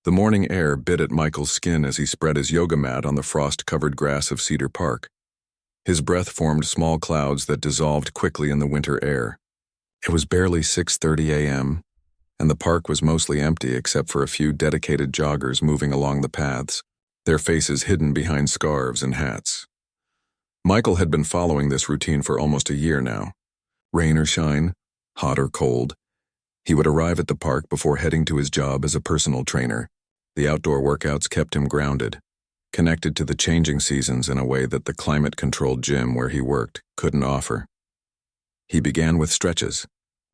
The morning air bit at Michael's skin as he spread his yoga mat on the frost-covered grass of Cedar Park. His breath formed small clouds that dissolved quickly in the winter air. It was barely 6:30 a.m., and the park was mostly empty except for a few dedicated joggers moving along the paths, their faces hidden behind scarves and hats. Michael had been following this routine for almost a year now. Rain or shine, hot or cold, he would arrive at the park before heading to his job as a personal trainer. The outdoor workouts kept him grounded, connected to the changing seasons in a way that the climate-controlled gym where he worked couldn't offer. He began with stretches,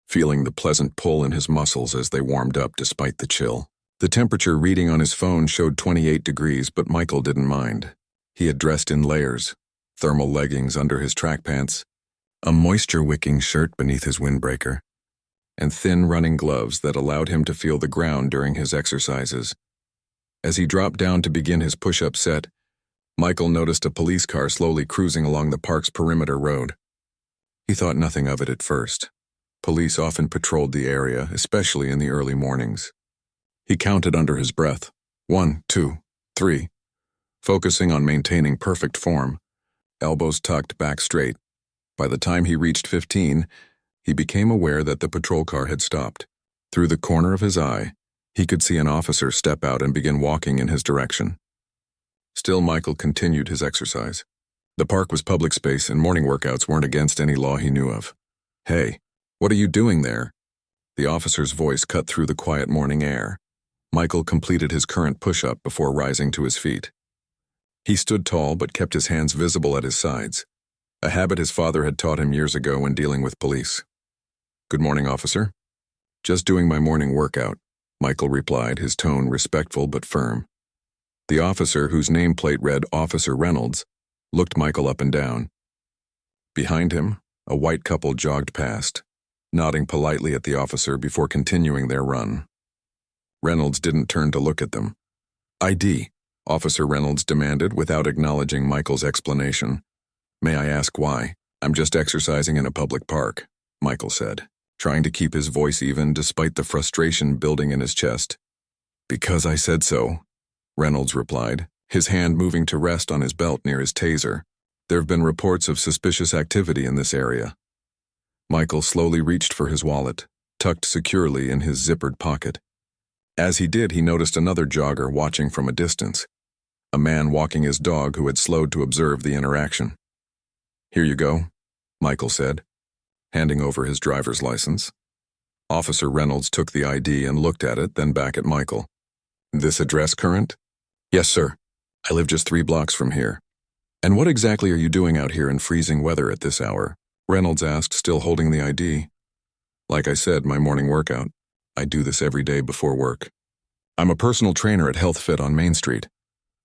feeling the pleasant pull in his muscles as they warmed up despite the chill. The temperature reading on his phone showed 28 degrees, but Michael didn't mind. He had dressed in layers, thermal leggings under his track pants, a moisture-wicking shirt beneath his windbreaker, and thin running gloves that allowed him to feel the ground during his exercises. As he dropped down to begin his push-up set, Michael noticed a police car slowly cruising along the park's perimeter road. He thought nothing of it at first. Police often patrolled the area, especially in the early mornings. He counted under his breath, 1, 2, 3, focusing on maintaining perfect form, elbows tucked back straight. By the time he reached 15, he became aware that the patrol car had stopped. Through the corner of his eye, he could see an officer step out and begin walking in his direction. Still, Michael continued his exercise. The park was public space and morning workouts weren't against any law he knew of. "Hey, what are you doing there?" The officer's voice cut through the quiet morning air. Michael completed his current push-up before rising to his feet. He stood tall but kept his hands visible at his sides, a habit his father had taught him years ago when dealing with police. "Good morning, officer." "Just doing my morning workout," Michael replied, his tone respectful but firm. The officer, whose nameplate read Officer Reynolds, looked Michael up and down. Behind him, a white couple jogged past, nodding politely at the officer before continuing their run. Reynolds didn't turn to look at them. "ID," Officer Reynolds demanded without acknowledging Michael's explanation. "May I ask why?" "I'm just exercising in a public park," Michael said, trying to keep his voice even despite the frustration building in his chest. "Because I said so," Reynolds replied, his hand moving to rest on his belt near his taser. "There have been reports of suspicious activity in this area." Michael slowly reached for his wallet, tucked securely in his zippered pocket. As he did, he noticed another jogger watching from a distance, a man walking his dog who had slowed to observe the interaction. "Here you go," Michael said, handing over his driver's license. Officer Reynolds took the ID and looked at it, then back at Michael. "This address current?" "Yes, sir. I live just 3 blocks from here." "And what exactly are you doing out here in freezing weather at this hour?" Reynolds asked, still holding the ID. "Like I said, my morning workout. I do this every day before work. I'm a personal trainer at HealthFit on Main Street."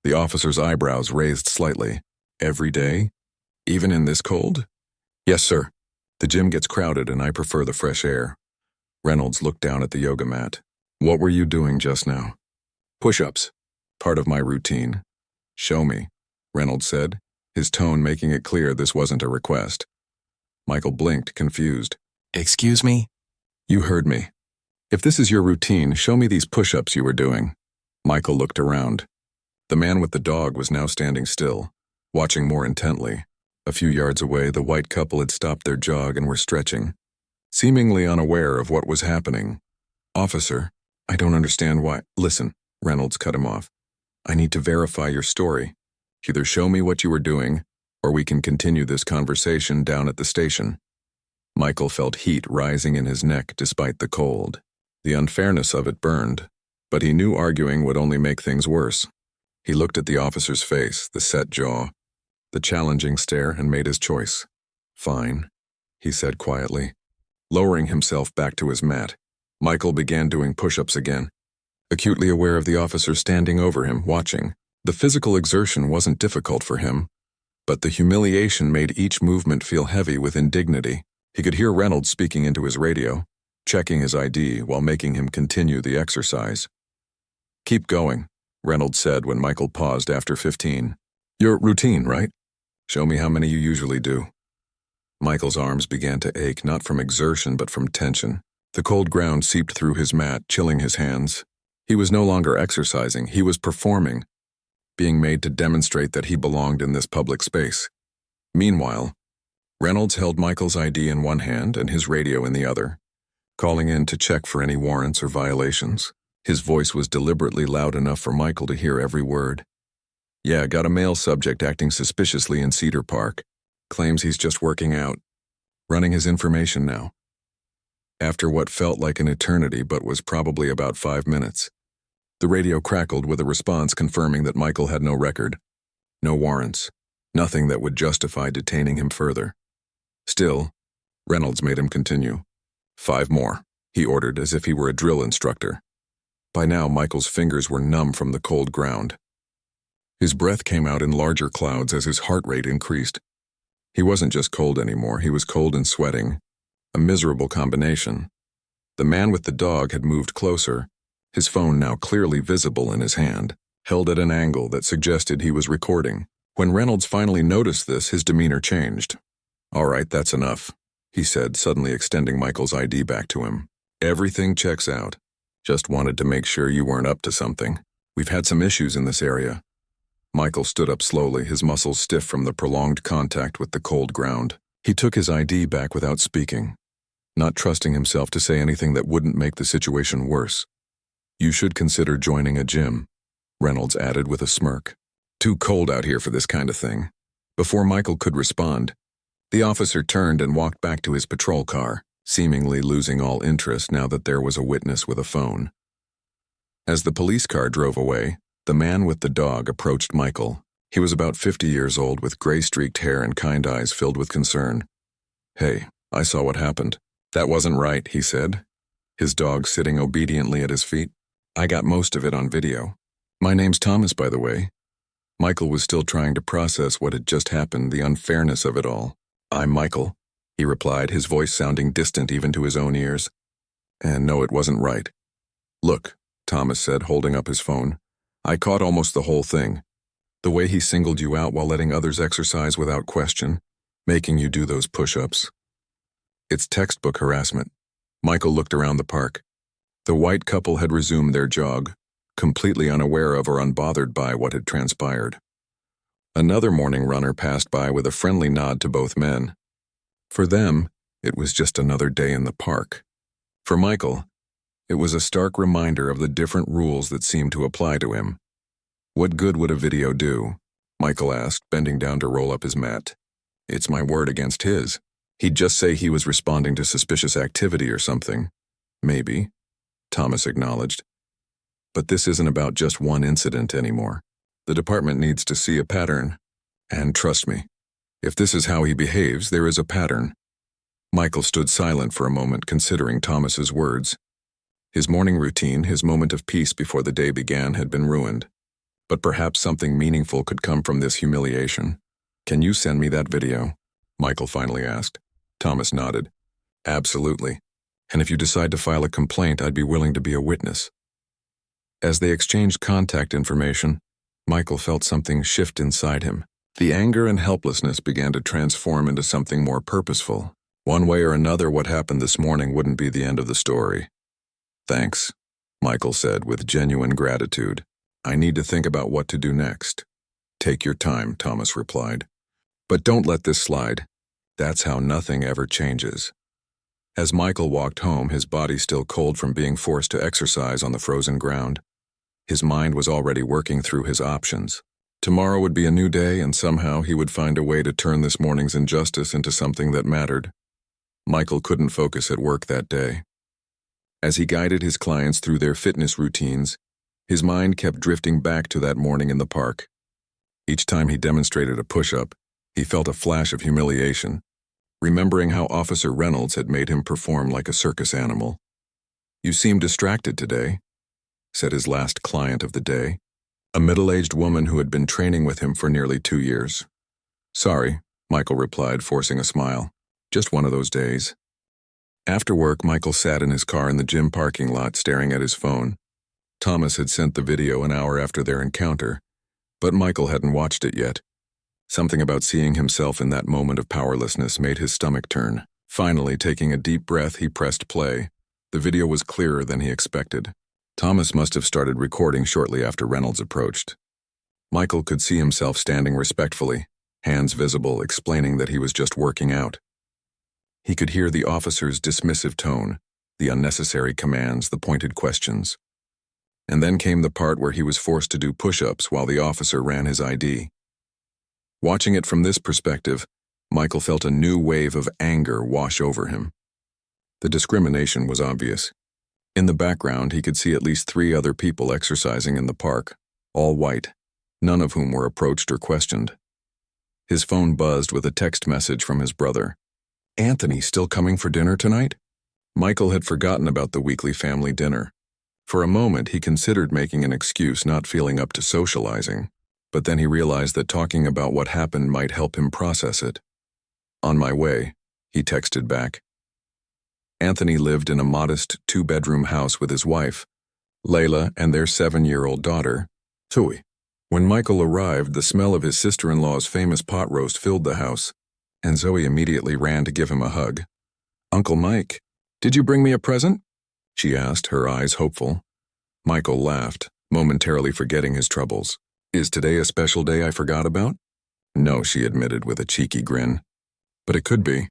The officer's eyebrows raised slightly. "Every day? Even in this cold?" "Yes, sir. The gym gets crowded and I prefer the fresh air." Reynolds looked down at the yoga mat. "What were you doing just now?" "Push-ups. Part of my routine." "Show me," Reynolds said, his tone making it clear this wasn't a request. Michael blinked, confused. "Excuse me?" "You heard me. If this is your routine, show me these push-ups you were doing." Michael looked around. The man with the dog was now standing still, watching more intently. A few yards away, the white couple had stopped their jog and were stretching, seemingly unaware of what was happening. "Officer, I don't understand why—" "Listen," Reynolds cut him off. "I need to verify your story. Either show me what you were doing, or we can continue this conversation down at the station." Michael felt heat rising in his neck despite the cold. The unfairness of it burned, but he knew arguing would only make things worse. He looked at the officer's face, the set jaw, the challenging stare, and made his choice. "Fine," he said quietly. Lowering himself back to his mat, Michael began doing push-ups again, acutely aware of the officer standing over him, watching. The physical exertion wasn't difficult for him, but the humiliation made each movement feel heavy with indignity. He could hear Reynolds speaking into his radio, checking his ID while making him continue the exercise. "Keep going," Reynolds said when Michael paused after 15. "Your routine, right? Show me how many you usually do." Michael's arms began to ache, not from exertion but from tension. The cold ground seeped through his mat, chilling his hands. He was no longer exercising, he was performing, being made to demonstrate that he belonged in this public space. Meanwhile, Reynolds held Michael's ID in one hand and his radio in the other, calling in to check for any warrants or violations. His voice was deliberately loud enough for Michael to hear every word. Yeah, got a male subject acting suspiciously in Cedar Park. Claims he's just working out. Running his information now. After what felt like an eternity but was probably about 5 minutes, the radio crackled with a response confirming that Michael had no record, no warrants, nothing that would justify detaining him further. Still, Reynolds made him continue. 5 more, he ordered as if he were a drill instructor. By now, Michael's fingers were numb from the cold ground. His breath came out in larger clouds as his heart rate increased. He wasn't just cold anymore, he was cold and sweating. A miserable combination. The man with the dog had moved closer, his phone now clearly visible in his hand, held at an angle that suggested he was recording. When Reynolds finally noticed this, his demeanor changed. All right, that's enough, he said, suddenly extending Michael's ID back to him. Everything checks out. Just wanted to make sure you weren't up to something. We've had some issues in this area. Michael stood up slowly, his muscles stiff from the prolonged contact with the cold ground. He took his ID back without speaking, not trusting himself to say anything that wouldn't make the situation worse. You should consider joining a gym, Reynolds added with a smirk. Too cold out here for this kind of thing. Before Michael could respond, the officer turned and walked back to his patrol car, seemingly losing all interest now that there was a witness with a phone. As the police car drove away, the man with the dog approached Michael. He was about 50 years old with gray-streaked hair and kind eyes filled with concern. Hey, I saw what happened. That wasn't right, he said, his dog sitting obediently at his feet. I got most of it on video. My name's Thomas, by the way. Michael was still trying to process what had just happened, the unfairness of it all. I'm Michael, he replied, his voice sounding distant even to his own ears. And no, it wasn't right. Look, Thomas said, holding up his phone. I caught almost the whole thing. The way he singled you out while letting others exercise without question, making you do those push-ups. It's textbook harassment. Michael looked around the park. The white couple had resumed their jog, completely unaware of or unbothered by what had transpired. Another morning runner passed by with a friendly nod to both men. For them, it was just another day in the park. For Michael, it was a stark reminder of the different rules that seemed to apply to him. What good would a video do? Michael asked, bending down to roll up his mat. It's my word against his. He'd just say he was responding to suspicious activity or something. Maybe, Thomas acknowledged. But this isn't about just one incident anymore. The department needs to see a pattern. And trust me, if this is how he behaves, there is a pattern. Michael stood silent for a moment, considering Thomas's words. His morning routine, his moment of peace before the day began, had been ruined. But perhaps something meaningful could come from this humiliation. Can you send me that video? Michael finally asked. Thomas nodded. Absolutely. And if you decide to file a complaint, I'd be willing to be a witness. As they exchanged contact information, Michael felt something shift inside him. The anger and helplessness began to transform into something more purposeful. One way or another, what happened this morning wouldn't be the end of the story. Thanks, Michael said with genuine gratitude. I need to think about what to do next. Take your time, Thomas replied. But don't let this slide. That's how nothing ever changes. As Michael walked home, his body still cold from being forced to exercise on the frozen ground, his mind was already working through his options. Tomorrow would be a new day, and somehow he would find a way to turn this morning's injustice into something that mattered. Michael couldn't focus at work that day. As he guided his clients through their fitness routines, his mind kept drifting back to that morning in the park. Each time he demonstrated a push-up, he felt a flash of humiliation, remembering how Officer Reynolds had made him perform like a circus animal. You seem distracted today, said his last client of the day, a middle-aged woman who had been training with him for nearly 2 years. Sorry, Michael replied, forcing a smile. Just one of those days. After work, Michael sat in his car in the gym parking lot staring at his phone. Thomas had sent the video an hour after their encounter, but Michael hadn't watched it yet. Something about seeing himself in that moment of powerlessness made his stomach turn. Finally, taking a deep breath, he pressed play. The video was clearer than he expected. Thomas must have started recording shortly after Reynolds approached. Michael could see himself standing respectfully, hands visible, explaining that he was just working out. He could hear the officer's dismissive tone, the unnecessary commands, the pointed questions. And then came the part where he was forced to do push-ups while the officer ran his ID. Watching it from this perspective, Michael felt a new wave of anger wash over him. The discrimination was obvious. In the background, he could see at least 3 other people exercising in the park, all white, none of whom were approached or questioned. His phone buzzed with a text message from his brother. "Anthony still coming for dinner tonight?" Michael had forgotten about the weekly family dinner. For a moment, he considered making an excuse, not feeling up to socializing, but then he realized that talking about what happened might help him process it. "On my way," he texted back. Anthony lived in a modest 2-bedroom house with his wife, Layla, and their 7-year-old daughter, Tui. When Michael arrived, the smell of his sister-in-law's famous pot roast filled the house, and Zoe immediately ran to give him a hug. "Uncle Mike, did you bring me a present?" she asked, her eyes hopeful. Michael laughed, momentarily forgetting his troubles. "Is today a special day I forgot about?" "No," she admitted with a cheeky grin. "But it could be."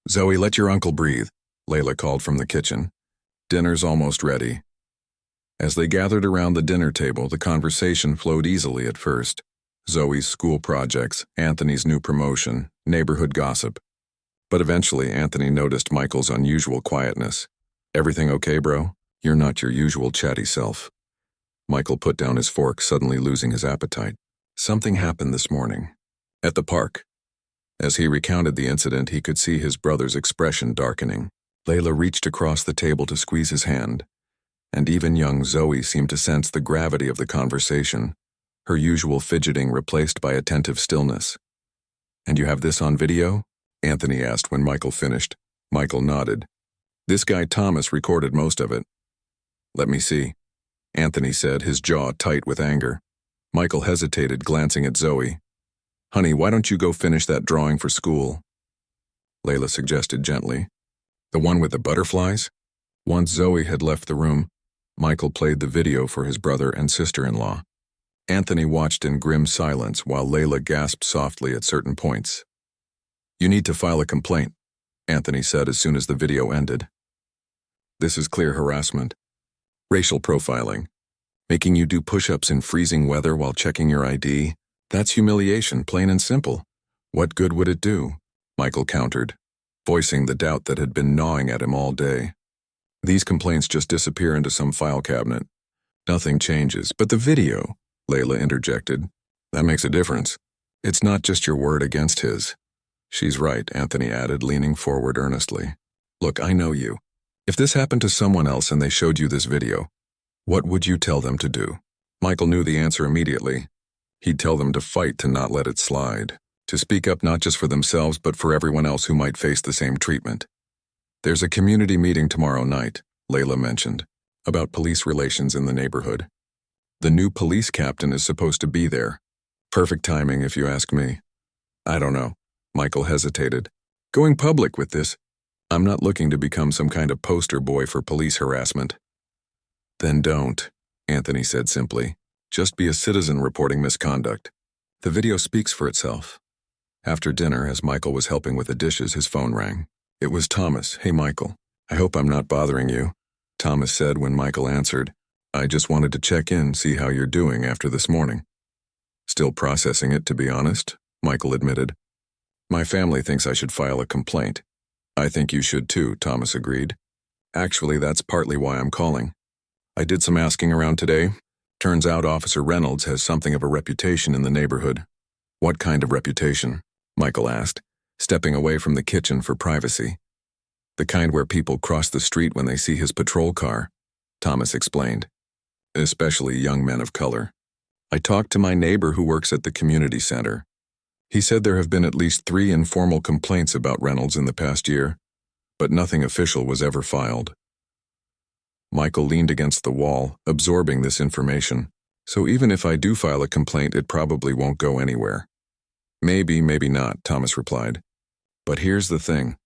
"Zoe, let your uncle breathe," Layla called from the kitchen. "Dinner's almost ready." As they gathered around the dinner table, the conversation flowed easily at first. Zoe's school projects, Anthony's new promotion, neighborhood gossip. But eventually, Anthony noticed Michael's unusual quietness. "Everything okay, bro? You're not your usual chatty self." Michael put down his fork, suddenly losing his appetite. "Something happened this morning. At the park." As he recounted the incident, he could see his brother's expression darkening. Layla reached across the table to squeeze his hand, and even young Zoe seemed to sense the gravity of the conversation, her usual fidgeting replaced by attentive stillness. "And you have this on video?" Anthony asked when Michael finished. Michael nodded. "This guy Thomas recorded most of it." "Let me see," Anthony said, his jaw tight with anger. Michael hesitated, glancing at Zoe. "Honey, why don't you go finish that drawing for school?" Layla suggested gently. "The one with the butterflies?" Once Zoe had left the room, Michael played the video for his brother and sister-in-law. Anthony watched in grim silence while Layla gasped softly at certain points. "You need to file a complaint," Anthony said as soon as the video ended. "This is clear harassment. Racial profiling. Making you do push-ups in freezing weather while checking your ID. That's humiliation, plain and simple. What good would it do?" Michael countered, voicing the doubt that had been gnawing at him all day. "These complaints just disappear into some file cabinet. Nothing changes. But the video," Layla interjected. "That makes a difference. It's not just your word against his." "She's right," Anthony added, leaning forward earnestly. "Look, I know you. If this happened to someone else and they showed you this video, what would you tell them to do?" Michael knew the answer immediately. He'd tell them to fight to not let it slide, to speak up not just for themselves but for everyone else who might face the same treatment. "There's a community meeting tomorrow night," Layla mentioned, about police relations in the neighborhood. "The new police captain is supposed to be there. Perfect timing, if you ask me." "I don't know." Michael hesitated. "Going public with this, I'm not looking to become some kind of poster boy for police harassment." "Then don't," Anthony said simply. "Just be a citizen reporting misconduct. The video speaks for itself." After dinner, as Michael was helping with the dishes, his phone rang. It was Thomas. "Hey, Michael. I hope I'm not bothering you," Thomas said when Michael answered. "I just wanted to check in, see how you're doing after this morning." "Still processing it, to be honest," Michael admitted. "My family thinks I should file a complaint." "I think you should too," Thomas agreed. "Actually, that's partly why I'm calling. I did some asking around today. Turns out Officer Reynolds has something of a reputation in the neighborhood." "What kind of reputation?" Michael asked, stepping away from the kitchen for privacy. "The kind where people cross the street when they see his patrol car," Thomas explained. "Especially young men of color. I talked to my neighbor who works at the community center. He said there have been at least 3 informal complaints about Reynolds in the past year, but nothing official was ever filed." Michael leaned against the wall, absorbing this information. "So even if I do file a complaint, it probably won't go anywhere." "Maybe, maybe not," Thomas replied. "But here's the thing.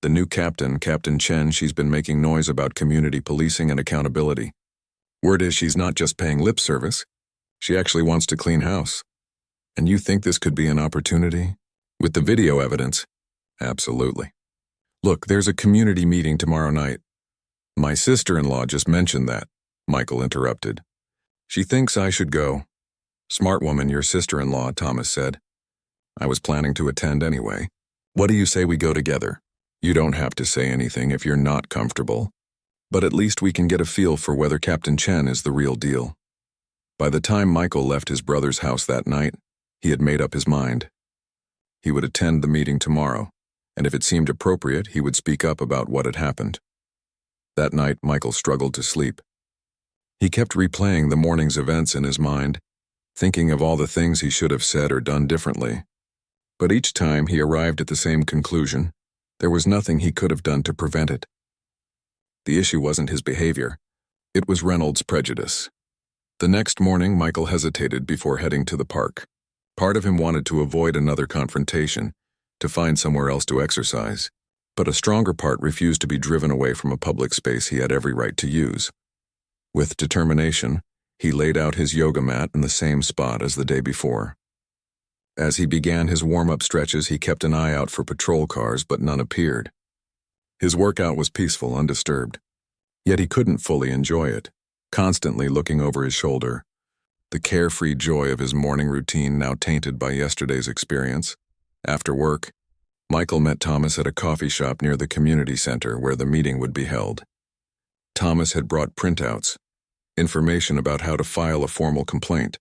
The new captain, Captain Chen, she's been making noise about community policing and accountability. Word is she's not just paying lip service. She actually wants to clean house. And you think this could be an opportunity? With the video evidence? Absolutely. Look, there's a community meeting tomorrow night. My sister-in-law just mentioned that, Michael interrupted. She thinks I should go. Smart woman, your sister-in-law, Thomas said. I was planning to attend anyway. What do you say we go together? You don't have to say anything if you're not comfortable. But at least we can get a feel for whether Captain Chen is the real deal. By the time Michael left his brother's house that night, he had made up his mind. He would attend the meeting tomorrow, and if it seemed appropriate, he would speak up about what had happened. That night, Michael struggled to sleep. He kept replaying the morning's events in his mind, thinking of all the things he should have said or done differently. But each time he arrived at the same conclusion: there was nothing he could have done to prevent it. The issue wasn't his behavior. It was Reynolds' prejudice. The next morning, Michael hesitated before heading to the park. Part of him wanted to avoid another confrontation, to find somewhere else to exercise. But a stronger part refused to be driven away from a public space he had every right to use. With determination, he laid out his yoga mat in the same spot as the day before. As he began his warm-up stretches, he kept an eye out for patrol cars, but none appeared. His workout was peaceful, undisturbed. Yet he couldn't fully enjoy it, constantly looking over his shoulder. The carefree joy of his morning routine now tainted by yesterday's experience. After work, Michael met Thomas at a coffee shop near the community center where the meeting would be held. Thomas had brought printouts, information about how to file a formal complaint.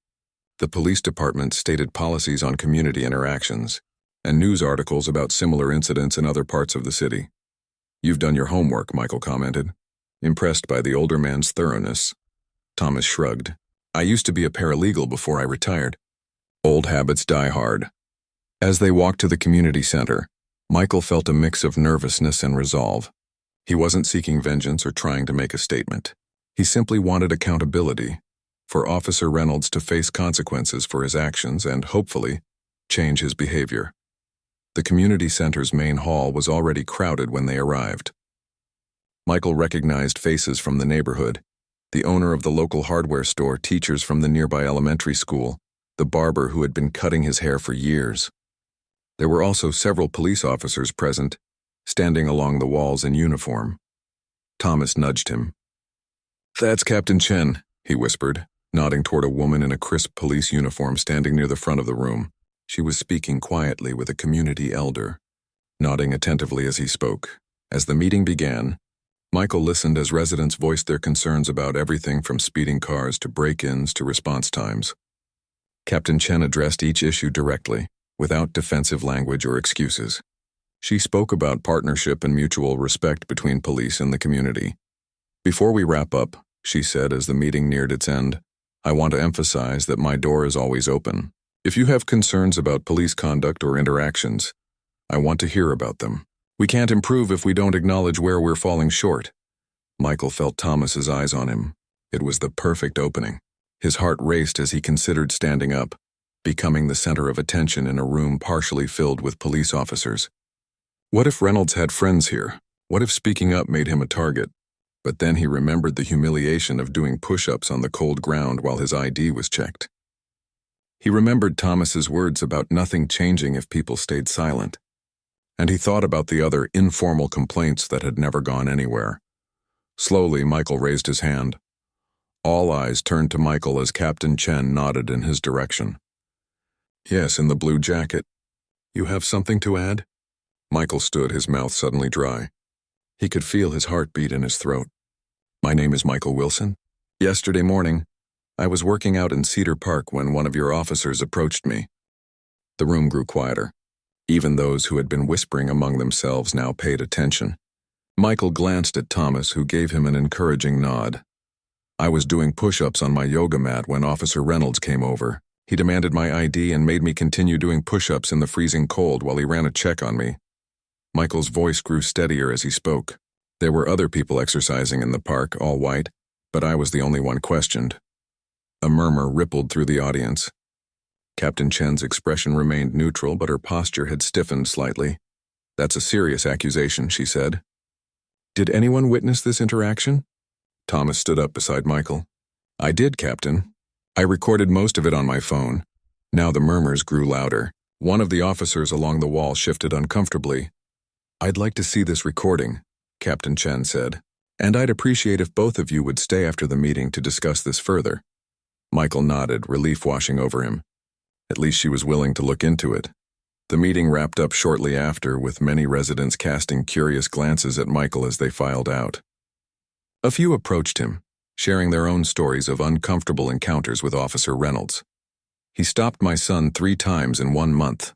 The police department stated policies on community interactions, and news articles about similar incidents in other parts of the city. You've done your homework, Michael commented, impressed by the older man's thoroughness. Thomas shrugged. I used to be a paralegal before I retired. Old habits die hard. As they walked to the community center, Michael felt a mix of nervousness and resolve. He wasn't seeking vengeance or trying to make a statement. He simply wanted accountability, for Officer Reynolds to face consequences for his actions and, hopefully, change his behavior. The community center's main hall was already crowded when they arrived. Michael recognized faces from the neighborhood: the owner of the local hardware store, teachers from the nearby elementary school, the barber who had been cutting his hair for years. There were also several police officers present, standing along the walls in uniform. Thomas nudged him. That's Captain Chen, he whispered, nodding toward a woman in a crisp police uniform standing near the front of the room. She was speaking quietly with a community elder, nodding attentively as he spoke. As the meeting began, Michael listened as residents voiced their concerns about everything from speeding cars to break-ins to response times. Captain Chen addressed each issue directly, without defensive language or excuses. She spoke about partnership and mutual respect between police and the community. Before we wrap up, she said as the meeting neared its end, I want to emphasize that my door is always open. If you have concerns about police conduct or interactions, I want to hear about them. We can't improve if we don't acknowledge where we're falling short. Michael felt Thomas's eyes on him. It was the perfect opening. His heart raced as he considered standing up, becoming the center of attention in a room partially filled with police officers. What if Reynolds had friends here? What if speaking up made him a target? But then he remembered the humiliation of doing push-ups on the cold ground while his ID was checked. He remembered Thomas's words about nothing changing if people stayed silent. And he thought about the other informal complaints that had never gone anywhere. Slowly, Michael raised his hand. All eyes turned to Michael as Captain Chen nodded in his direction. Yes, in the blue jacket. You have something to add? Michael stood, his mouth suddenly dry. He could feel his heartbeat in his throat. My name is Michael Wilson. Yesterday morning, I was working out in Cedar Park when one of your officers approached me. The room grew quieter. Even those who had been whispering among themselves now paid attention. Michael glanced at Thomas, who gave him an encouraging nod. I was doing push-ups on my yoga mat when Officer Reynolds came over. He demanded my ID and made me continue doing push-ups in the freezing cold while he ran a check on me. Michael's voice grew steadier as he spoke. There were other people exercising in the park, all white, but I was the only one questioned. A murmur rippled through the audience. Captain Chen's expression remained neutral, but her posture had stiffened slightly. That's a serious accusation, she said. Did anyone witness this interaction? Thomas stood up beside Michael. I did, Captain. I recorded most of it on my phone. Now the murmurs grew louder. One of the officers along the wall shifted uncomfortably. I'd like to see this recording, Captain Chen said. And I'd appreciate if both of you would stay after the meeting to discuss this further. Michael nodded, relief washing over him. At least she was willing to look into it. The meeting wrapped up shortly after, with many residents casting curious glances at Michael as they filed out. A few approached him, sharing their own stories of uncomfortable encounters with Officer Reynolds. He stopped my son 3 times in 1 month,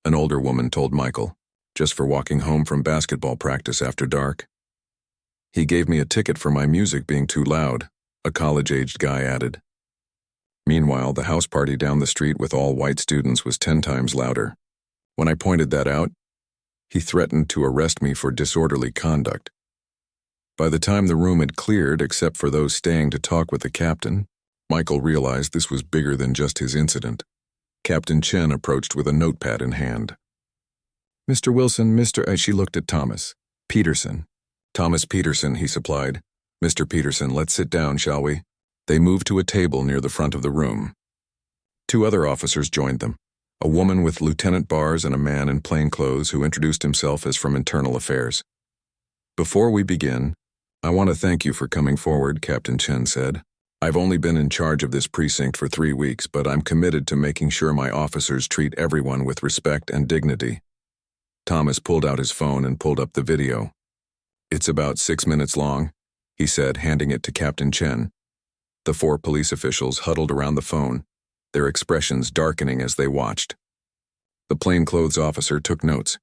an older woman told Michael, just for walking home from basketball practice after dark. He gave me a ticket for my music being too loud, a college-aged guy added. Meanwhile, the house party down the street with all white students was 10 times louder. When I pointed that out, he threatened to arrest me for disorderly conduct. By the time the room had cleared, except for those staying to talk with the captain, Michael realized this was bigger than just his incident. Captain Chen approached with a notepad in hand. Mr. Wilson, she looked at Thomas. Peterson. Thomas Peterson, he supplied. Mr. Peterson, let's sit down, shall we? They moved to a table near the front of the room. 2 other officers joined them, a woman with lieutenant bars and a man in plain clothes who introduced himself as from Internal Affairs. Before we begin, I want to thank you for coming forward, Captain Chen said. I've only been in charge of this precinct for 3 weeks, but I'm committed to making sure my officers treat everyone with respect and dignity. Thomas pulled out his phone and pulled up the video. It's about 6 minutes long, he said, handing it to Captain Chen. The 4 police officials huddled around the phone, their expressions darkening as they watched. The plainclothes officer took notes.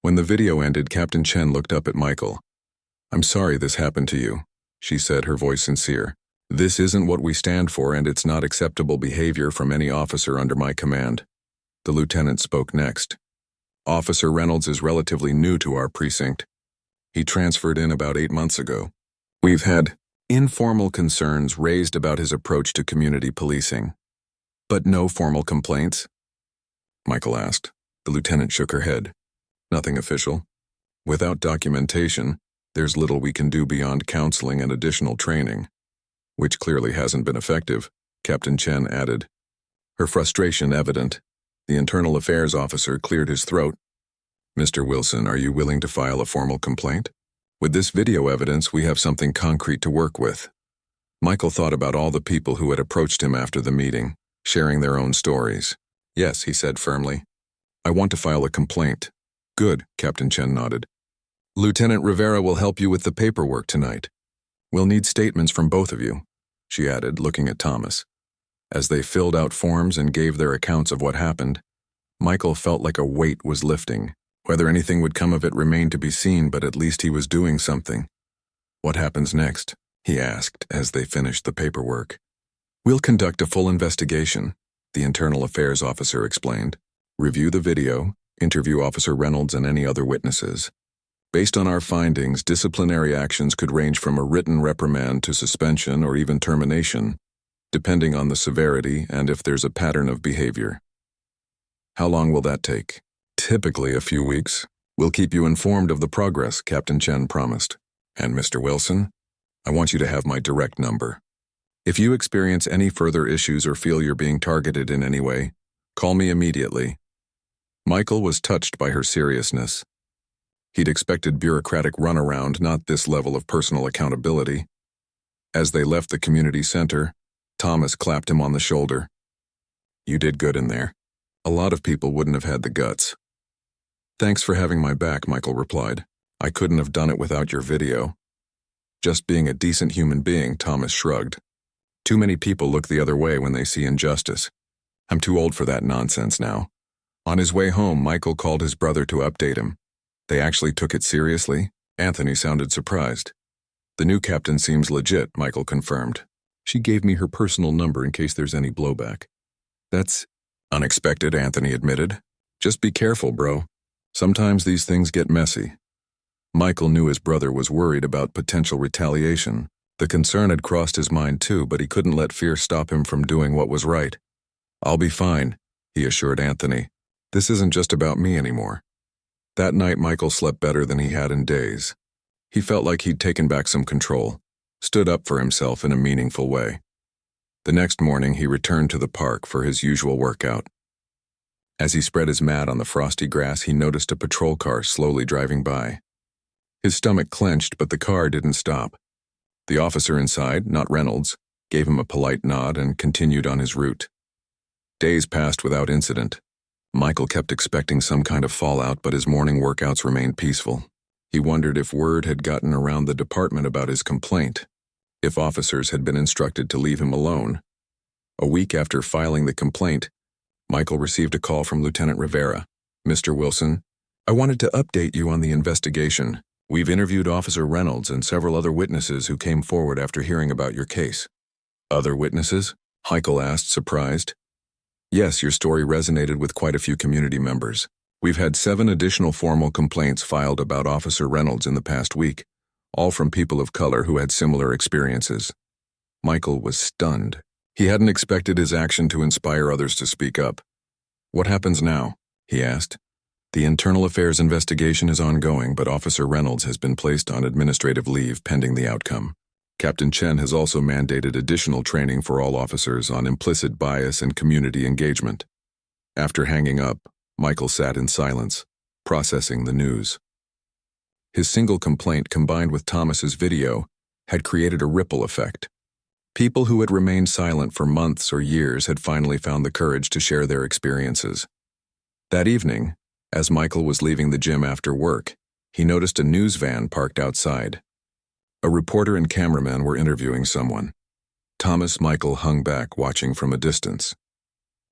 When the video ended, Captain Chen looked up at Michael. I'm sorry this happened to you, she said, her voice sincere. This isn't what we stand for, and it's not acceptable behavior from any officer under my command. The lieutenant spoke next. Officer Reynolds is relatively new to our precinct. He transferred in about 8 months ago. We've had informal concerns raised about his approach to community policing. But no formal complaints? Michael asked. The lieutenant shook her head. Nothing official. Without documentation, there's little we can do beyond counseling and additional training. Which clearly hasn't been effective, Captain Chen added. Her frustration evident. The Internal Affairs officer cleared his throat. Mr. Wilson, are you willing to file a formal complaint? With this video evidence, we have something concrete to work with. Michael thought about all the people who had approached him after the meeting, sharing their own stories. Yes, he said firmly. I want to file a complaint. Good, Captain Chen nodded. Lieutenant Rivera will help you with the paperwork tonight. We'll need statements from both of you, she added, looking at Thomas. As they filled out forms and gave their accounts of what happened, Michael felt like a weight was lifting. Whether anything would come of it remained to be seen, but at least he was doing something. What happens next? He asked as they finished the paperwork. We'll conduct a full investigation, the Internal Affairs officer explained. Review the video, interview Officer Reynolds and any other witnesses. Based on our findings, disciplinary actions could range from a written reprimand to suspension or even termination, depending on the severity and if there's a pattern of behavior. How long will that take? Typically a few weeks. We'll keep you informed of the progress, Captain Chen promised. And Mr. Wilson, I want you to have my direct number. If you experience any further issues or feel you're being targeted in any way, call me immediately. Michael was touched by her seriousness. He'd expected bureaucratic runaround, not this level of personal accountability. As they left the community center, Thomas clapped him on the shoulder. You did good in there. A lot of people wouldn't have had the guts. Thanks for having my back, Michael replied. I couldn't have done it without your video. Just being a decent human being, Thomas shrugged. Too many people look the other way when they see injustice. I'm too old for that nonsense now. On his way home, Michael called his brother to update him. They actually took it seriously. Anthony sounded surprised. The new captain seems legit, Michael confirmed. She gave me her personal number in case there's any blowback. That's unexpected, Anthony admitted. Just be careful, bro. Sometimes these things get messy. Michael knew his brother was worried about potential retaliation. The concern had crossed his mind too, but he couldn't let fear stop him from doing what was right. I'll be fine, he assured Anthony. This isn't just about me anymore. That night, Michael slept better than he had in days. He felt like he'd taken back some control, stood up for himself in a meaningful way. The next morning, he returned to the park for his usual workout. As he spread his mat on the frosty grass, he noticed a patrol car slowly driving by. His stomach clenched, but the car didn't stop. The officer inside, not Reynolds, gave him a polite nod and continued on his route. Days passed without incident. Michael kept expecting some kind of fallout, but his morning workouts remained peaceful. He wondered if word had gotten around the department about his complaint, if officers had been instructed to leave him alone. A week after filing the complaint, Michael received a call from Lieutenant Rivera. "Mr. Wilson, I wanted to update you on the investigation. We've interviewed Officer Reynolds and several other witnesses who came forward after hearing about your case." "Other witnesses?" Michael asked, surprised. "Yes, your story resonated with quite a few community members. We've had 7 additional formal complaints filed about Officer Reynolds in the past week, all from people of color who had similar experiences." Michael was stunned. He hadn't expected his action to inspire others to speak up. "What happens now?" he asked. "The internal affairs investigation is ongoing, but Officer Reynolds has been placed on administrative leave pending the outcome. Captain Chen has also mandated additional training for all officers on implicit bias and community engagement." After hanging up, Michael sat in silence, processing the news. His single complaint combined with Thomas's video had created a ripple effect. People who had remained silent for months or years had finally found the courage to share their experiences. That evening, as Michael was leaving the gym after work, he noticed a news van parked outside. A reporter and cameraman were interviewing someone. Michael hung back, watching from a distance.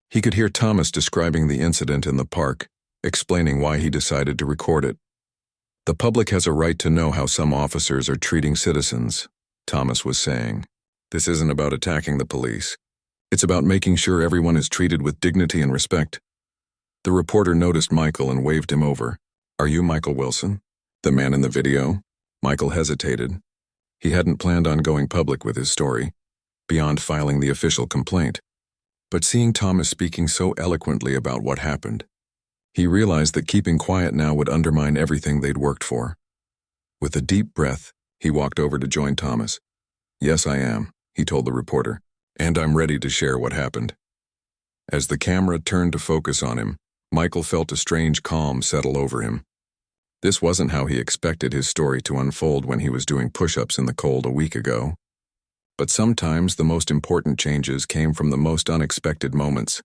He could hear Thomas describing the incident in the park, explaining why he decided to record it. "The public has a right to know how some officers are treating citizens," Thomas was saying. "This isn't about attacking the police. It's about making sure everyone is treated with dignity and respect." The reporter noticed Michael and waved him over. "Are you Michael Wilson, the man in the video?" Michael hesitated. He hadn't planned on going public with his story, beyond filing the official complaint. But seeing Thomas speaking so eloquently about what happened, he realized that keeping quiet now would undermine everything they'd worked for. With a deep breath, he walked over to join Thomas. "Yes, I am," he told the reporter, "and I'm ready to share what happened." As the camera turned to focus on him, Michael felt a strange calm settle over him. This wasn't how he expected his story to unfold when he was doing push-ups in the cold a week ago. But sometimes the most important changes came from the most unexpected moments.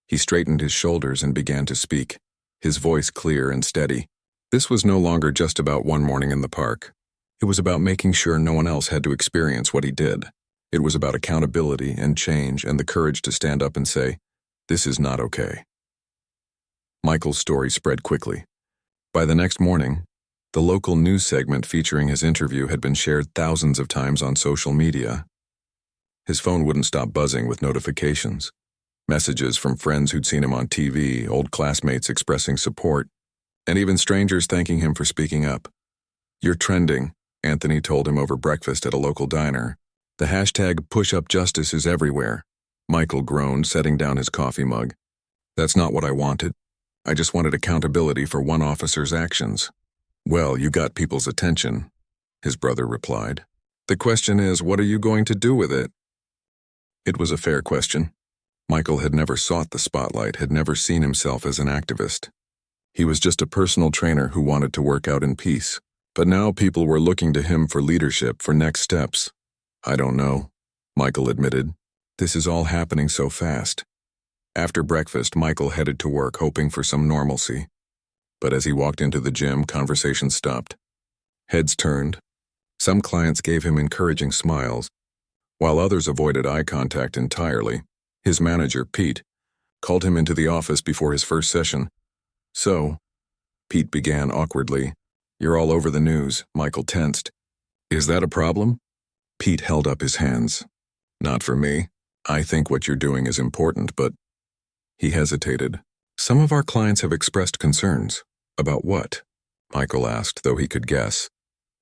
He straightened his shoulders and began to speak, his voice clear and steady. This was no longer just about one morning in the park. It was about making sure no one else had to experience what he did. It was about accountability and change and the courage to stand up and say, "This is not okay." Michael's story spread quickly. By the next morning, the local news segment featuring his interview had been shared thousands of times on social media. His phone wouldn't stop buzzing with notifications. Messages from friends who'd seen him on TV, old classmates expressing support, and even strangers thanking him for speaking up. "You're trending," Anthony told him over breakfast at a local diner. "The hashtag #PushUpJustice is everywhere." Michael groaned, setting down his coffee mug. "That's not what I wanted. I just wanted accountability for one officer's actions." "Well, you got people's attention," his brother replied. "The question is, what are you going to do with it?" It was a fair question. Michael had never sought the spotlight, had never seen himself as an activist. He was just a personal trainer who wanted to work out in peace. But now people were looking to him for leadership, for next steps. "I don't know," Michael admitted. "This is all happening so fast." After breakfast, Michael headed to work, hoping for some normalcy. But as he walked into the gym, conversation stopped. Heads turned. Some clients gave him encouraging smiles, while others avoided eye contact entirely. His manager, Pete, called him into the office before his first session. "So," Pete began awkwardly, "you're all over the news." Michael tensed. "Is that a problem?" Pete held up his hands. "Not for me. I think what you're doing is important, but..." He hesitated. "Some of our clients have expressed concerns." "About what?" Michael asked, though he could guess.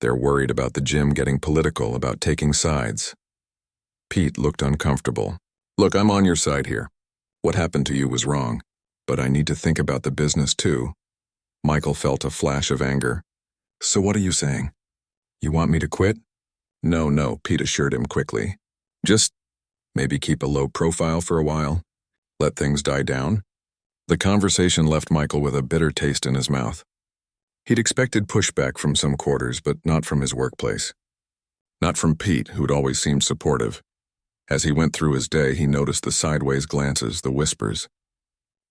"They're worried about the gym getting political, about taking sides." Pete looked uncomfortable. "Look, I'm on your side here. What happened to you was wrong, but I need to think about the business too." Michael felt a flash of anger. "So what are you saying? You want me to quit?" No, Pete assured him quickly. "Just Maybe keep a low profile for a while? Let things die down? The conversation left Michael with a bitter taste in his mouth. He'd expected pushback from some quarters, but not from his workplace. Not from Pete, who'd always seemed supportive. As he went through his day, he noticed the sideways glances, the whispers.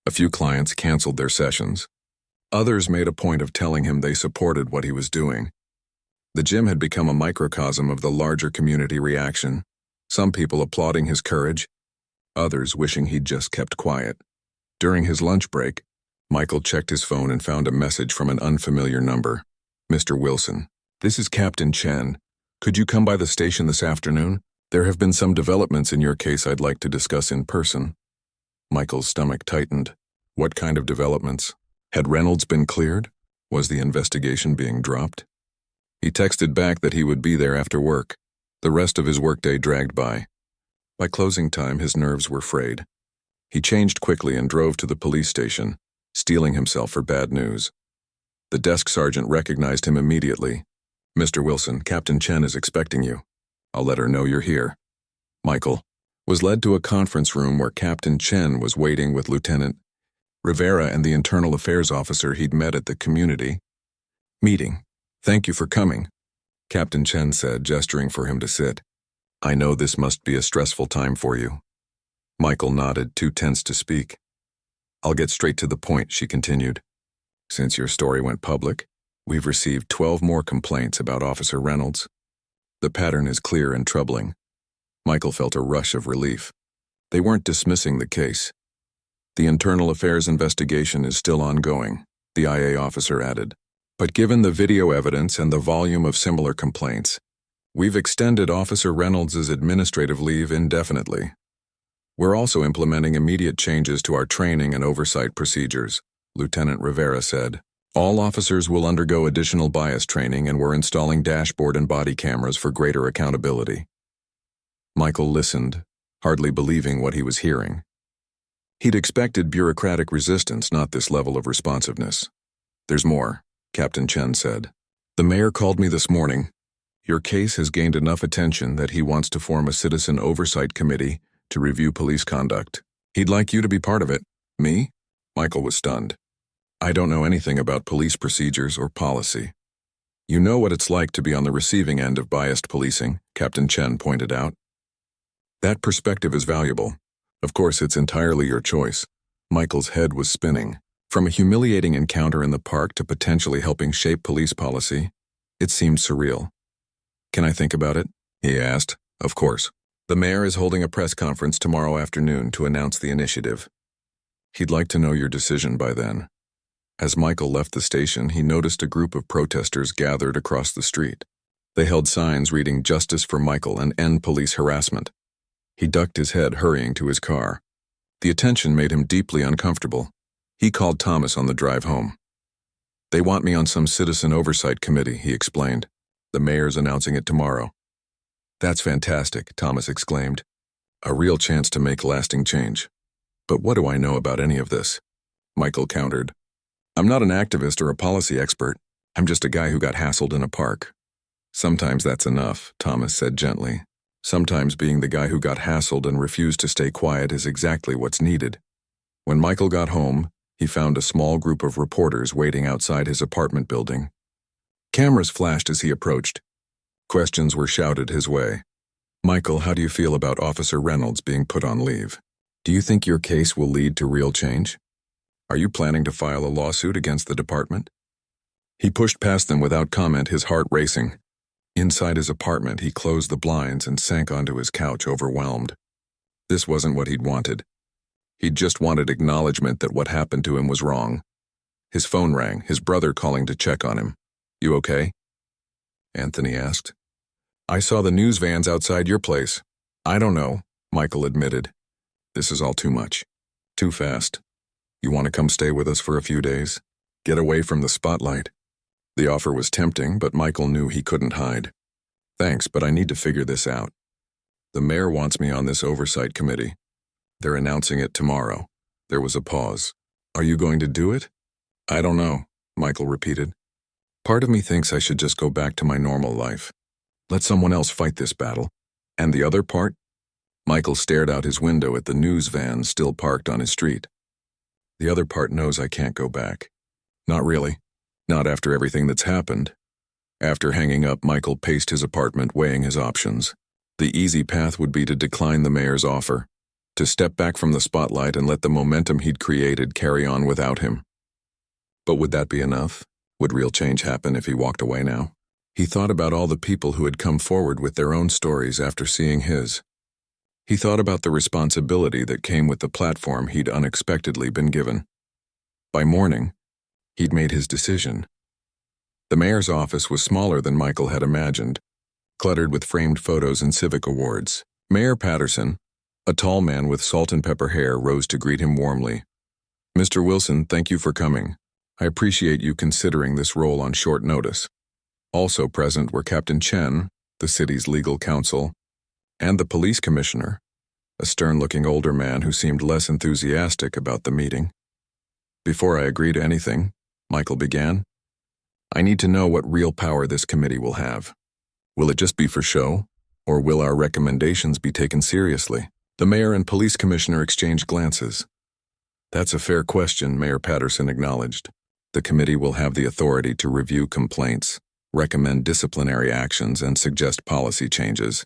A few clients canceled their sessions. Others made a point of telling him they supported what he was doing. The gym had become a microcosm of the larger community reaction, some people applauding his courage, others wishing he'd just kept quiet. During his lunch break, Michael checked his phone and found a message from an unfamiliar number. Mr. Wilson, this is Captain Chen. Could you come by the station this afternoon? There have been some developments in your case I'd like to discuss in person. Michael's stomach tightened. What kind of developments? Had Reynolds been cleared? Was the investigation being dropped? He texted back that he would be there after work. The rest of his workday dragged by. By closing time, his nerves were frayed. He changed quickly and drove to the police station, steeling himself for bad news. The desk sergeant recognized him immediately. Mr. Wilson, Captain Chen is expecting you. I'll let her know you're here. Michael was led to a conference room where Captain Chen was waiting with Lieutenant Rivera and the internal affairs officer he'd met at the community meeting. Thank you for coming, Captain Chen said, gesturing for him to sit. I know this must be a stressful time for you. Michael nodded, too tense to speak. I'll get straight to the point, she continued. Since your story went public, we've received 12 more complaints about Officer Reynolds. The pattern is clear and troubling. Michael felt a rush of relief. They weren't dismissing the case. The internal affairs investigation is still ongoing, the IA officer added. But given the video evidence and the volume of similar complaints, we've extended Officer Reynolds' administrative leave indefinitely. We're also implementing immediate changes to our training and oversight procedures, Lieutenant Rivera said. All officers will undergo additional bias training, and we're installing dashboard and body cameras for greater accountability. Michael listened, hardly believing what he was hearing. He'd expected bureaucratic resistance, not this level of responsiveness. There's more, Captain Chen said. The mayor called me this morning. Your case has gained enough attention that he wants to form a citizen oversight committee to review police conduct. He'd like you to be part of it. Me? Michael was stunned. I don't know anything about police procedures or policy. You know what it's like to be on the receiving end of biased policing, Captain Chen pointed out. That perspective is valuable. Of course, it's entirely your choice. Michael's head was spinning. From a humiliating encounter in the park to potentially helping shape police policy, it seemed surreal. Can I think about it? He asked. Of course. The mayor is holding a press conference tomorrow afternoon to announce the initiative. He'd like to know your decision by then. As Michael left the station, he noticed a group of protesters gathered across the street. They held signs reading "Justice for Michael" and "End Police Harassment." He ducked his head, hurrying to his car. The attention made him deeply uncomfortable. He called Thomas on the drive home. They want me on some citizen oversight committee, he explained. The mayor's announcing it tomorrow. That's fantastic, Thomas exclaimed. A real chance to make lasting change. But what do I know about any of this? Michael countered. I'm not an activist or a policy expert. I'm just a guy who got hassled in a park. Sometimes that's enough, Thomas said gently. Sometimes being the guy who got hassled and refused to stay quiet is exactly what's needed. When Michael got home, he found a small group of reporters waiting outside his apartment building. Cameras flashed as he approached. Questions were shouted his way. Michael, how do you feel about Officer Reynolds being put on leave? Do you think your case will lead to real change? Are you planning to file a lawsuit against the department? He pushed past them without comment, his heart racing. Inside his apartment, he closed the blinds and sank onto his couch, overwhelmed. This wasn't what he'd wanted. He'd just wanted acknowledgement that what happened to him was wrong. His phone rang, his brother calling to check on him. You okay? Anthony asked. I saw the news vans outside your place. I don't know, Michael admitted. This is all too much. Too fast. You want to come stay with us for a few days? Get away from the spotlight. The offer was tempting, but Michael knew he couldn't hide. Thanks, but I need to figure this out. The mayor wants me on this oversight committee. They're announcing it tomorrow. There was a pause. Are you going to do it? I don't know, Michael repeated. Part of me thinks I should just go back to my normal life. Let someone else fight this battle. And the other part? Michael stared out his window at the news van still parked on his street. The other part knows I can't go back. Not really. Not after everything that's happened. After hanging up, Michael paced his apartment, weighing his options. The easy path would be to decline the mayor's offer, to step back from the spotlight and let the momentum he'd created carry on without him. But would that be enough? Would real change happen if he walked away now? He thought about all the people who had come forward with their own stories after seeing his. He thought about the responsibility that came with the platform he'd unexpectedly been given. By morning, he'd made his decision. The mayor's office was smaller than Michael had imagined, cluttered with framed photos and civic awards. Mayor Patterson, a tall man with salt and pepper hair, rose to greet him warmly. "Mr. Wilson, thank you for coming. I appreciate you considering this role on short notice." Also present were Captain Chen, the city's legal counsel, and the police commissioner, a stern-looking older man who seemed less enthusiastic about the meeting. "Before I agree to anything," Michael began, "I need to know what real power this committee will have. Will it just be for show, or will our recommendations be taken seriously?" The mayor and police commissioner exchanged glances. "That's a fair question," Mayor Patterson acknowledged. "The committee will have the authority to review complaints, recommend disciplinary actions, and suggest policy changes.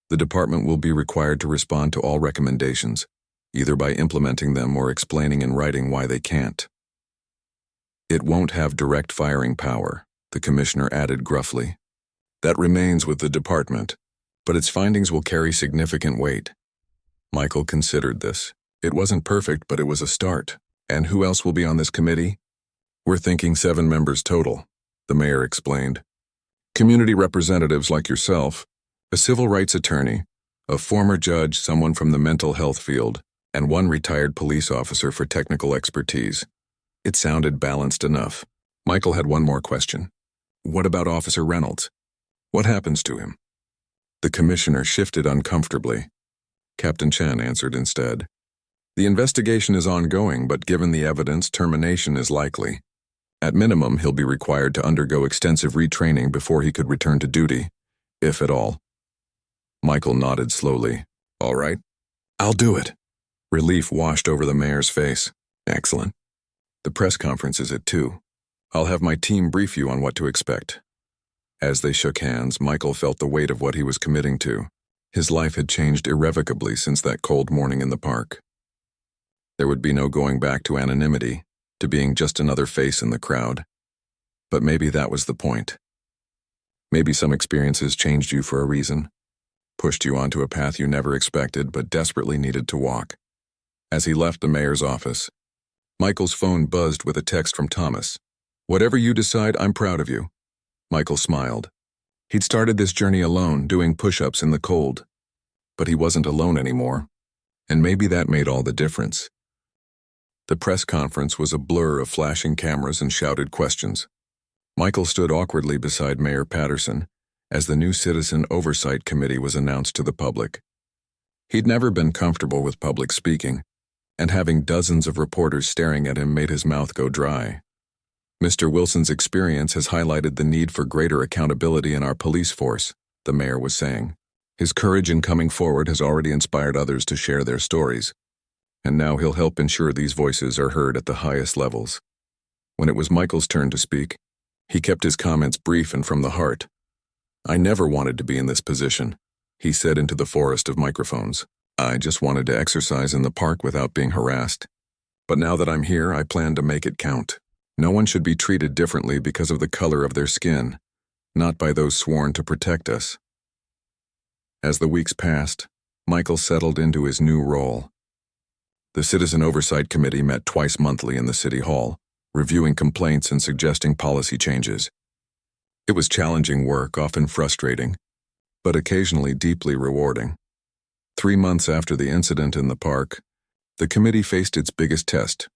The department will be required to respond to all recommendations, either by implementing them or explaining in writing why they can't. It won't have direct firing power," the commissioner added gruffly. "That remains with the department, but its findings will carry significant weight." Michael considered this. It wasn't perfect, but it was a start. "And who else will be on this committee?" "We're thinking 7 members total," the mayor explained. "Community representatives like yourself, a civil rights attorney, a former judge, someone from the mental health field, and 1 retired police officer for technical expertise." It sounded balanced enough. Michael had one more question. "What about Officer Reynolds? What happens to him?" The commissioner shifted uncomfortably. Captain Chen answered instead. "The investigation is ongoing, but given the evidence, termination is likely. At minimum, he'll be required to undergo extensive retraining before he could return to duty, if at all." Michael nodded slowly. "All right, I'll do it." Relief washed over the mayor's face. "Excellent. The press conference is at 2. I'll have my team brief you on what to expect." As they shook hands, Michael felt the weight of what he was committing to. His life had changed irrevocably since that cold morning in the park. There would be no going back to anonymity, to being just another face in the crowd. But maybe that was the point. Maybe some experiences changed you for a reason, pushed you onto a path you never expected but desperately needed to walk. As he left the mayor's office, Michael's phone buzzed with a text from Thomas. "Whatever you decide, I'm proud of you." Michael smiled. He'd started this journey alone, doing push-ups in the cold. But he wasn't alone anymore, and maybe that made all the difference. The press conference was a blur of flashing cameras and shouted questions. Michael stood awkwardly beside Mayor Patterson as the new Citizen Oversight Committee was announced to the public. He'd never been comfortable with public speaking, and having dozens of reporters staring at him made his mouth go dry. "Mr. Wilson's experience has highlighted the need for greater accountability in our police force," the mayor was saying. "His courage in coming forward has already inspired others to share their stories, and now he'll help ensure these voices are heard at the highest levels." When it was Michael's turn to speak, he kept his comments brief and from the heart. "I never wanted to be in this position," he said into the forest of microphones. "I just wanted to exercise in the park without being harassed. But now that I'm here, I plan to make it count. No one should be treated differently because of the color of their skin, not by those sworn to protect us." As the weeks passed, Michael settled into his new role. The Citizen Oversight Committee met twice monthly in the City Hall, reviewing complaints and suggesting policy changes. It was challenging work, often frustrating, but occasionally deeply rewarding. 3 months after the incident in the park, the committee faced its biggest test,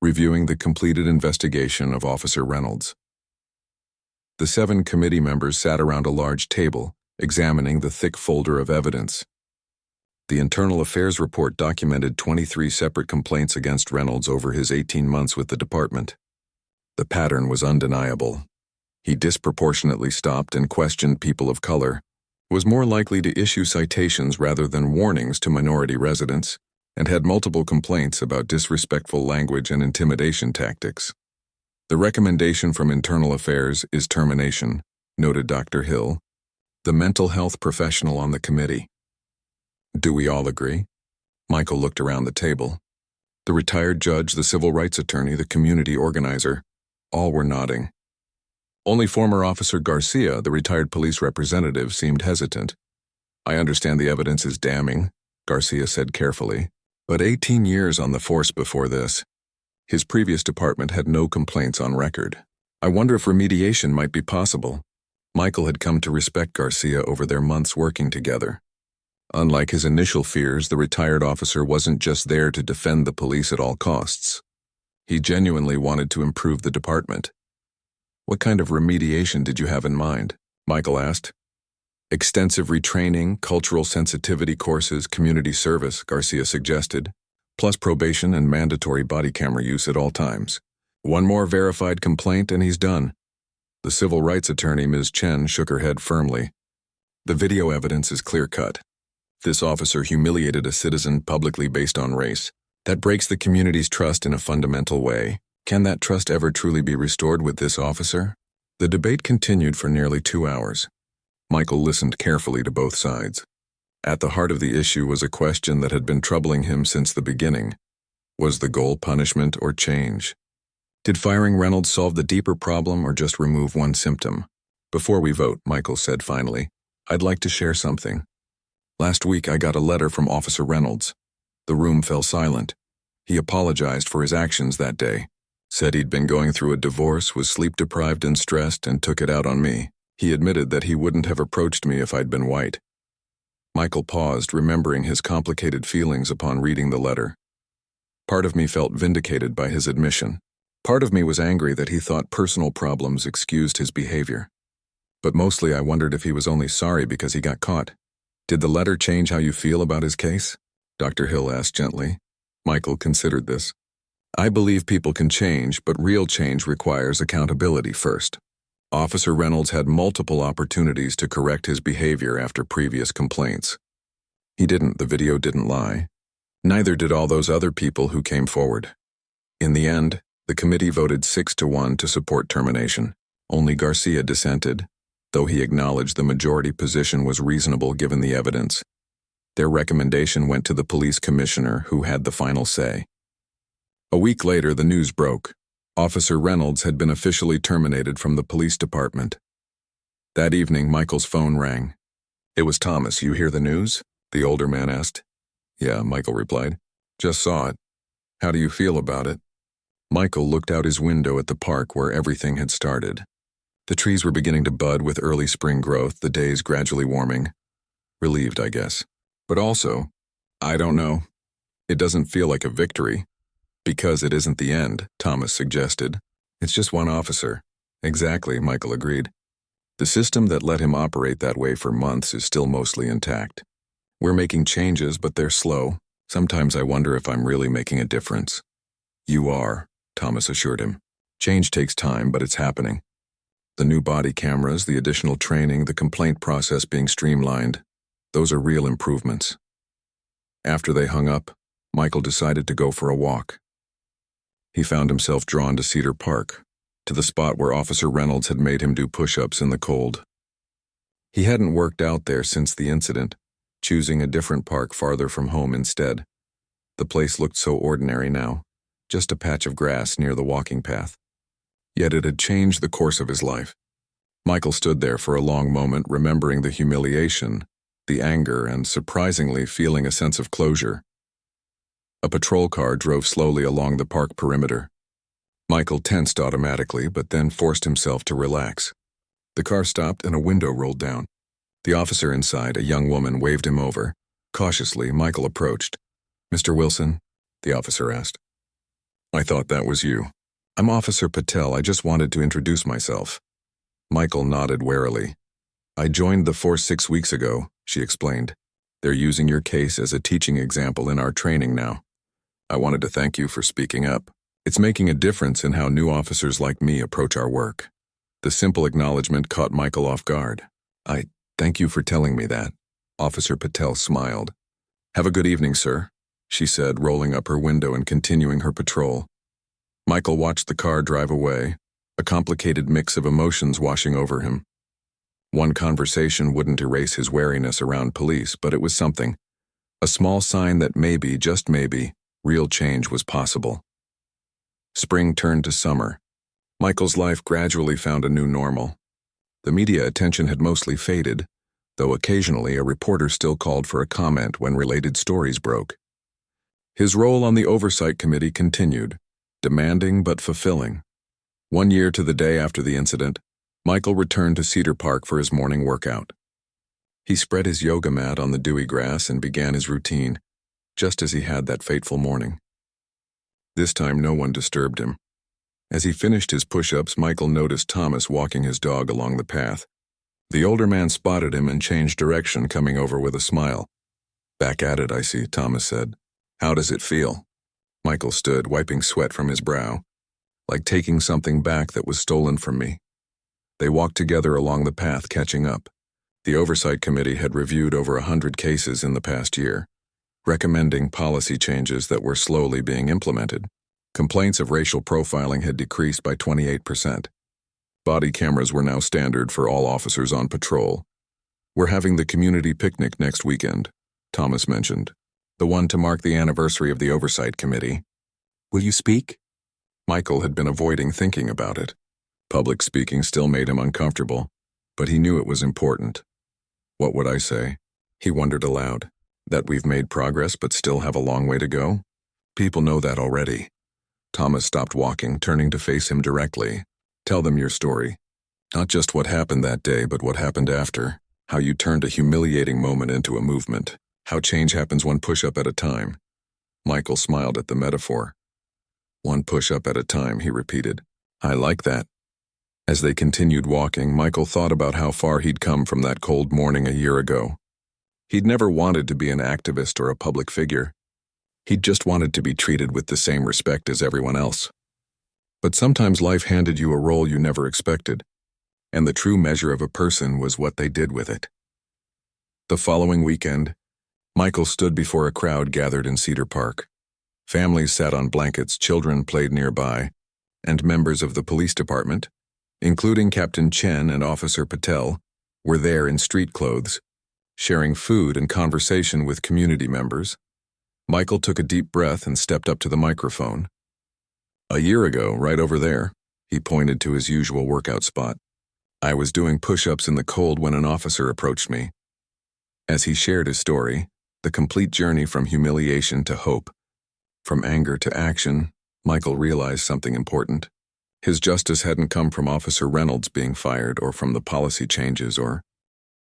reviewing the completed investigation of Officer Reynolds. The 7 committee members sat around a large table, examining the thick folder of evidence. The Internal Affairs report documented 23 separate complaints against Reynolds over his 18 months with the department. The pattern was undeniable. He disproportionately stopped and questioned people of color, was more likely to issue citations rather than warnings to minority residents, and had multiple complaints about disrespectful language and intimidation tactics. The recommendation from Internal Affairs is termination, noted Dr. Hill, the mental health professional on the committee. Do we all agree? Michael looked around the table. The retired judge, the civil rights attorney, the community organizer, all were nodding. Only former Officer Garcia, the retired police representative, seemed hesitant. I understand the evidence is damning, Garcia said carefully, but 18 years on the force before this. His previous department had no complaints on record. I wonder if remediation might be possible. Michael had come to respect Garcia over their months working together. Unlike his initial fears, the retired officer wasn't just there to defend the police at all costs. He genuinely wanted to improve the department. What kind of remediation did you have in mind? Michael asked. Extensive retraining, cultural sensitivity courses, community service, Garcia suggested, plus probation and mandatory body camera use at all times. One more verified complaint and he's done. The civil rights attorney, Ms. Chen, shook her head firmly. The video evidence is clear-cut. This officer humiliated a citizen publicly based on race. That breaks the community's trust in a fundamental way. Can that trust ever truly be restored with this officer? The debate continued for nearly 2 hours. Michael listened carefully to both sides. At the heart of the issue was a question that had been troubling him since the beginning. Was the goal punishment or change? Did firing Reynolds solve the deeper problem or just remove one symptom? Before we vote, Michael said finally, I'd like to share something. Last week I got a letter from Officer Reynolds. The room fell silent. He apologized for his actions that day. Said he'd been going through a divorce, was sleep-deprived and stressed, and took it out on me. He admitted that he wouldn't have approached me if I'd been white. Michael paused, remembering his complicated feelings upon reading the letter. Part of me felt vindicated by his admission. Part of me was angry that he thought personal problems excused his behavior. But mostly I wondered if he was only sorry because he got caught. Did the letter change how you feel about his case? Dr. Hill asked gently. Michael considered this. I believe people can change, but real change requires accountability first. Officer Reynolds had multiple opportunities to correct his behavior after previous complaints. He didn't, the video didn't lie. Neither did all those other people who came forward. In the end, the committee voted 6-1 to support termination. Only Garcia dissented, though he acknowledged the majority position was reasonable given the evidence. Their recommendation went to the police commissioner, who had the final say. A week later, the news broke. Officer Reynolds had been officially terminated from the police department. That evening, Michael's phone rang. It was Thomas. You hear the news? The older man asked. Yeah, Michael replied. Just saw it. How do you feel about it? Michael looked out his window at the park where everything had started. The trees were beginning to bud with early spring growth, the days gradually warming. Relieved, I guess. But also, I don't know. It doesn't feel like a victory. Because it isn't the end, Thomas suggested. It's just one officer. Exactly, Michael agreed. The system that let him operate that way for months is still mostly intact. We're making changes, but they're slow. Sometimes I wonder if I'm really making a difference. You are, Thomas assured him. Change takes time, but it's happening. The new body cameras, the additional training, the complaint process being streamlined, those are real improvements. After they hung up, Michael decided to go for a walk. He found himself drawn to Cedar Park, to the spot where Officer Reynolds had made him do push-ups in the cold. He hadn't worked out there since the incident, choosing a different park farther from home instead. The place looked so ordinary now, just a patch of grass near the walking path. Yet it had changed the course of his life. Michael stood there for a long moment, remembering the humiliation, the anger, and surprisingly feeling a sense of closure. A patrol car drove slowly along the park perimeter. Michael tensed automatically, but then forced himself to relax. The car stopped and a window rolled down. The officer inside, a young woman, waved him over. Cautiously, Michael approached. "Mr. Wilson?" the officer asked. "I thought that was you." "I'm Officer Patel. I just wanted to introduce myself." Michael nodded warily. "I joined the force 6 weeks ago," she explained. "They're using your case as a teaching example in our training now. I wanted to thank you for speaking up. It's making a difference in how new officers like me approach our work." The simple acknowledgement caught Michael off guard. Thank you for telling me that. Officer Patel smiled. Have a good evening, sir, she said, rolling up her window and continuing her patrol. Michael watched the car drive away, a complicated mix of emotions washing over him. One conversation wouldn't erase his wariness around police, but it was something. A small sign that maybe, just maybe, real change was possible. Spring turned to summer. Michael's life gradually found a new normal. The media attention had mostly faded, though occasionally a reporter still called for a comment when related stories broke. His role on the oversight committee continued, demanding but fulfilling. 1 year to the day after the incident, Michael returned to Cedar Park for his morning workout. He spread his yoga mat on the dewy grass and began his routine, just as he had that fateful morning. This time no one disturbed him. As he finished his push-ups, Michael noticed Thomas walking his dog along the path. The older man spotted him and changed direction, coming over with a smile. Back at it, I see, Thomas said. How does it feel? Michael stood, wiping sweat from his brow. Like taking something back that was stolen from me. They walked together along the path, catching up. The Oversight Committee had reviewed over 100 cases in the past year, recommending policy changes that were slowly being implemented. Complaints of racial profiling had decreased by 28%. Body cameras were now standard for all officers on patrol. We're having the community picnic next weekend, Thomas mentioned. The one to mark the anniversary of the Oversight Committee. Will you speak? Michael had been avoiding thinking about it. Public speaking still made him uncomfortable, but he knew it was important. What would I say? He wondered aloud. That we've made progress but still have a long way to go? People know that already. Thomas stopped walking, turning to face him directly. Tell them your story. Not just what happened that day, but what happened after. How you turned a humiliating moment into a movement. How change happens one push-up at a time. Michael smiled at the metaphor. One push-up at a time, he repeated. I like that. As they continued walking, Michael thought about how far he'd come from that cold morning a year ago. He'd never wanted to be an activist or a public figure. He'd just wanted to be treated with the same respect as everyone else. But sometimes life handed you a role you never expected, and the true measure of a person was what they did with it. The following weekend, Michael stood before a crowd gathered in Cedar Park. Families sat on blankets, children played nearby, and members of the police department, including Captain Chen and Officer Patel, were there in street clothes, sharing food and conversation with community members. Michael took a deep breath and stepped up to the microphone. A year ago, right over there, he pointed to his usual workout spot. I was doing push-ups in the cold when an officer approached me. As he shared his story, the complete journey from humiliation to hope, from anger to action, Michael realized something important. His justice hadn't come from Officer Reynolds being fired or from the policy changes or